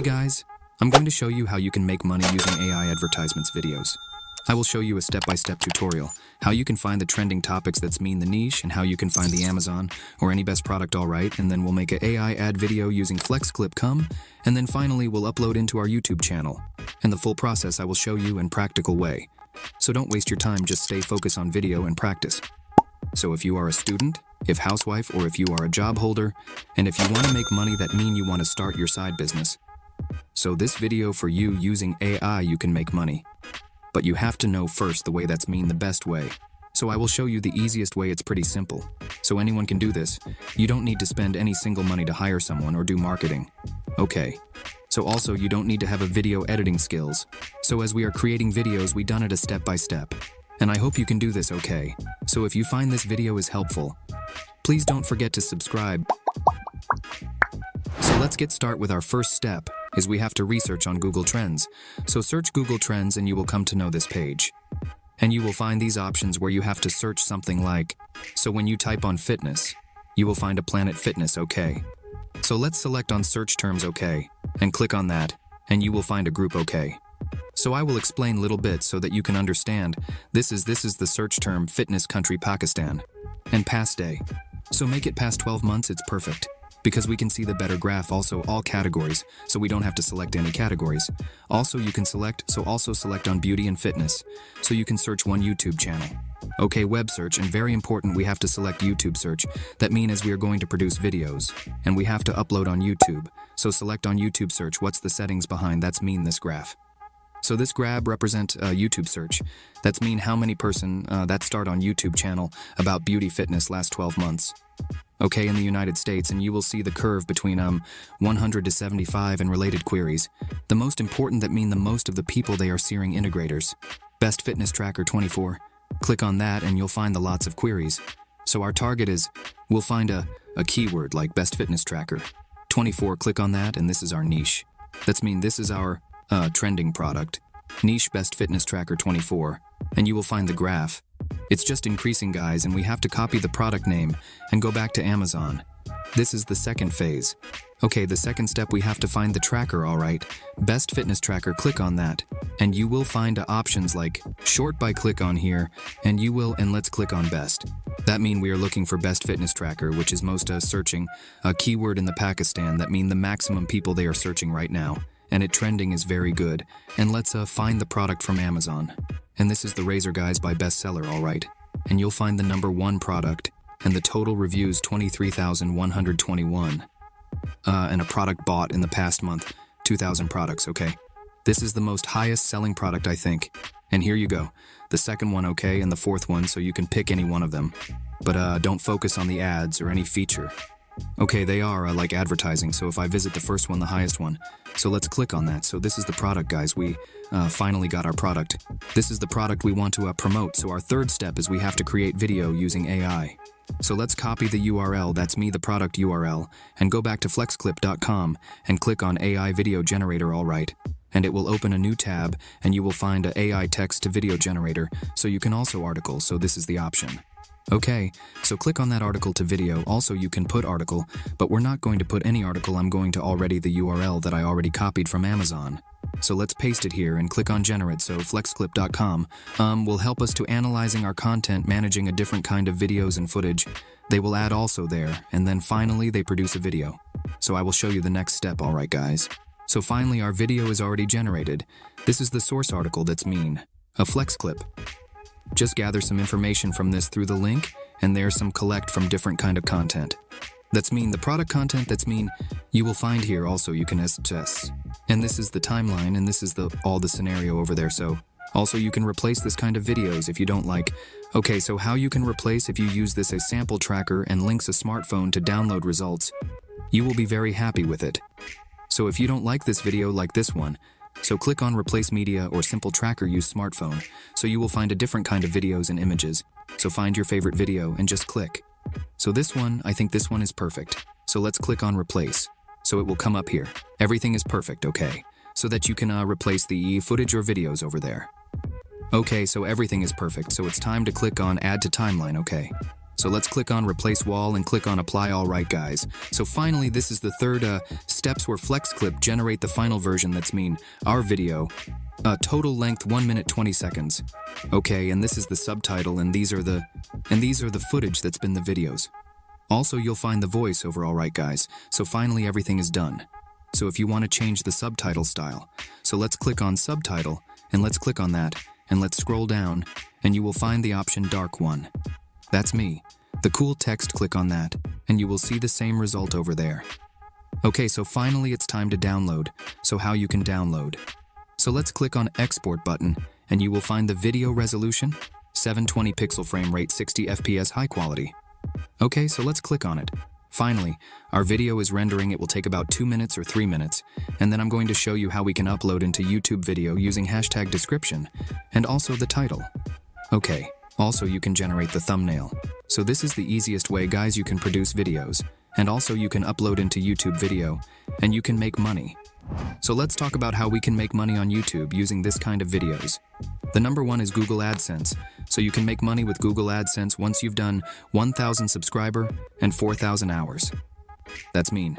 Hey guys, I'm going to show you how you can make money using AI advertisements videos. I will show you a step-by-step tutorial, how you can find the trending topics that's mean the niche, and how you can find the Amazon or any best product alright, and then we'll make an AI ad video using FlexClip, and then finally we'll upload into our YouTube channel. And the full process I will show you in practical way. So don't waste your time, just stay focused on video and practice. So if you are a student, if housewife, or if you are a job holder, and if you want to make money, that mean you want to start your side business. So this video for you using AI you can make money. But you have to know first the way that's mean the best way. So I will show you the easiest way. It's pretty simple. So anyone can do this. You don't need to spend any single money to hire someone or do marketing. Okay. So also you don't need to have a video editing skills. So as we are creating videos, we done it a step by step. And I hope you can do this okay. So if you find this video is helpful, please don't forget to subscribe. So let's get started with our first step, is we have to research on Google Trends. So search Google Trends and you will come to know this page. And you will find these options where you have to search something like, so when you type on fitness, you will find a Planet Fitness, okay. So let's select on search terms, okay, and click on that, and you will find a group, okay. So I will explain a little bit so that you can understand. This is the search term fitness country Pakistan. And past day. So make it past 12 months, it's perfect. Because we can see the better graph, also all categories, so we don't have to select any categories. Also you can select, so also select on beauty and fitness. So you can search one YouTube channel. Okay, web search, and very important, we have to select YouTube search. That means as we are going to produce videos, and we have to upload on YouTube. So select on YouTube search, what's the settings behind, that's mean this graph. So this graph represent YouTube search. That's mean how many person that start on YouTube channel about beauty fitness last 12 months. Okay, in the United States, and you will see the curve between 100 to 75 and related queries. The most important that mean the most of the people they are seeing integrators. Best fitness tracker 24. Click on that and you'll find the lots of queries. So our target is, we'll find a keyword like best fitness tracker 24. Click on that and this is our niche. That's mean this is our trending product. Niche best fitness tracker 24. And you will find the graph. It's just increasing, guys, and we have to copy the product name and go back to Amazon. This is the second phase. Okay, the second step, we have to find the tracker, alright. Best fitness tracker, click on that. And you will find options like short by, click on here, and let's click on best. That mean we are looking for best fitness tracker, which is most searching a keyword in the Pakistan. That mean the maximum people they are searching right now. And it trending is very good. And let's find the product from Amazon. And this is the razor, guys, by bestseller, alright. And you'll find the #1 product, and the total reviews 23,121. And a product bought in the past month, 2,000 products, okay. This is the most highest selling product, I think. And here you go. The second one, okay, and the fourth one, so you can pick any one of them. But don't focus on the ads or any feature. Okay, they are like advertising, so if I visit the first one, the highest one. So let's click on that. So this is the product, guys. We finally got our product. This is the product we want to promote. So our third step is we have to create video using AI. So let's copy the URL, that's me, the product URL, and go back to flexclip.com and click on AI video generator, alright. And it will open a new tab, and you will find a AI text to video generator, so you can also article, so this is the option. Okay, so click on that article to video. Also you can put article, but we're not going to put any article. I'm going to already the URL that I already copied from Amazon. So let's paste it here and click on generate. So flexclip.com will help us to analyzing our content, managing a different kind of videos and footage. They will add also there, and then finally they produce a video. So I will show you the next step, alright guys. So finally our video is already generated. This is the source article, that's mean a FlexClip. Just gather some information from this through the link, and there's some collect from different kind of content. That's mean the product content, that's mean you will find here also you can assess. And this is the timeline, and this is all the scenario over there. So also you can replace this kind of videos if you don't like. Okay, so how you can replace if you use this as sample tracker and links a smartphone to download results, you will be very happy with it. So if you don't like this video like this one, so click on replace media or simple tracker, use smartphone. So you will find a different kind of videos and images. So find your favorite video and just click. So this one, I think this one is perfect. So let's click on replace. So it will come up here. Everything is perfect, okay. So that you can replace the footage or videos over there. Okay, so everything is perfect. So it's time to click on add to timeline, okay. So let's click on replace wall and click on apply. Alright guys, so finally this is the third steps where Flex Clip generate the final version. That's mean our video, total length 1 minute 20 seconds. Okay, and this is the subtitle, and these are the footage that's been the videos. Also you'll find the voiceover. Alright guys, so finally everything is done. So if you want to change the subtitle style, so let's click on subtitle and let's click on that and let's scroll down and you will find the option dark one. That's me. The cool text, click on that, and you will see the same result over there. Okay, so finally it's time to download. So how you can download. So let's click on export button, and you will find the video resolution, 720 pixel frame rate, 60 FPS high quality. Okay, so let's click on it. Finally, our video is rendering. It will take about 2 minutes or 3 minutes, and then I'm going to show you how we can upload into YouTube video using hashtag description, and also the title. Okay. Also, you can generate the thumbnail. So this is the easiest way, guys. You can produce videos, and also you can upload into YouTube video, and you can make money. So let's talk about how we can make money on YouTube using this kind of videos. The number one is Google AdSense. So you can make money with Google AdSense once you've done 1,000 subscriber and 4,000 hours. That's mean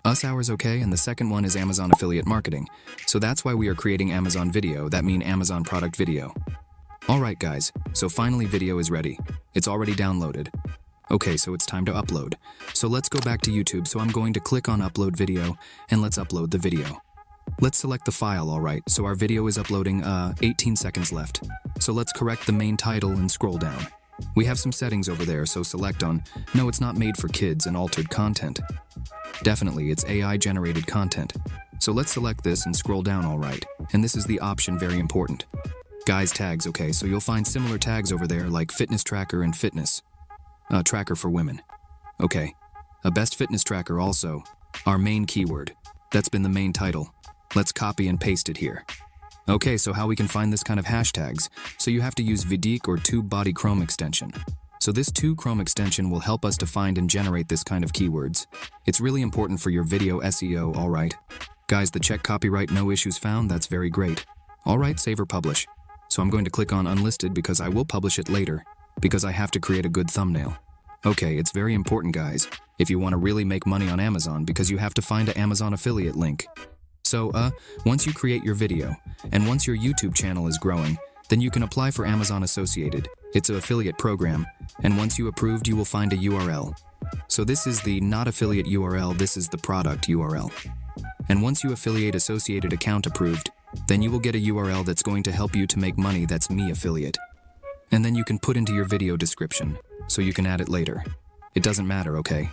us hours, okay? And the second one is Amazon affiliate marketing. So that's why we are creating Amazon video. That mean Amazon product video. Alright guys, so finally video is ready. It's already downloaded. Okay, so it's time to upload. So let's go back to YouTube. So I'm going to click on upload video and let's upload the video. Let's select the file. Alright, so our video is uploading, 18 seconds left. So let's correct the main title and scroll down. We have some settings over there, so select on, no, it's not made for kids and altered content. Definitely, it's AI generated content. So let's select this and scroll down. Alright, and this is the option, very important. Guys, tags, okay, so you'll find similar tags over there like fitness tracker and fitness tracker for women. Okay, a best fitness tracker also, our main keyword. That's been the main title. Let's copy and paste it here. Okay, so how we can find this kind of hashtags. So you have to use Vidiq or Tube Body Chrome extension. So this 2 Chrome extension will help us to find and generate this kind of keywords. It's really important for your video SEO, alright. Guys, the check copyright, no issues found, that's very great. Alright, save or publish. So I'm going to click on unlisted because I will publish it later, because I have to create a good thumbnail. Okay, it's very important, guys, if you want to really make money on Amazon, because you have to find an Amazon affiliate link. So, once you create your video, and once your YouTube channel is growing, then you can apply for Amazon Associated. It's an affiliate program, and once you approved, you will find a URL. So this is the not affiliate URL, this is the product URL. And once you affiliate associated account approved, then you will get a URL that's going to help you to make money. That's me affiliate. And then you can put into your video description, so you can add it later. It doesn't matter, okay?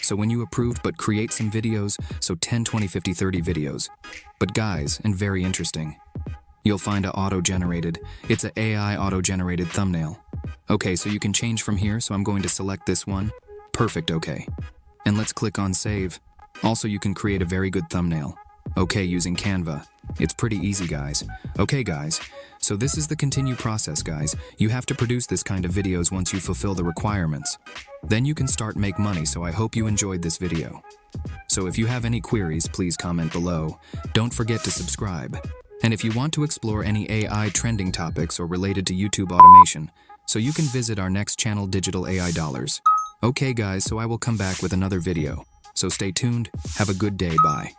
So when you approved, but create some videos, so 10, 20, 50, 30 videos. But guys, and very interesting, you'll find a auto-generated, it's an AI auto-generated thumbnail. Okay, so you can change from here, so I'm going to select this one. Perfect, okay. And let's click on save. Also, you can create a very good thumbnail. Okay, using Canva. It's pretty easy, guys. Okay, guys. So this is the continue process, guys. You have to produce this kind of videos once you fulfill the requirements. Then you can start make money, so I hope you enjoyed this video. So if you have any queries, please comment below. Don't forget to subscribe. And if you want to explore any AI trending topics or related to YouTube automation, so you can visit our next channel, Digital AI Dollars. Okay, guys, so I will come back with another video. So stay tuned. Have a good day. Bye.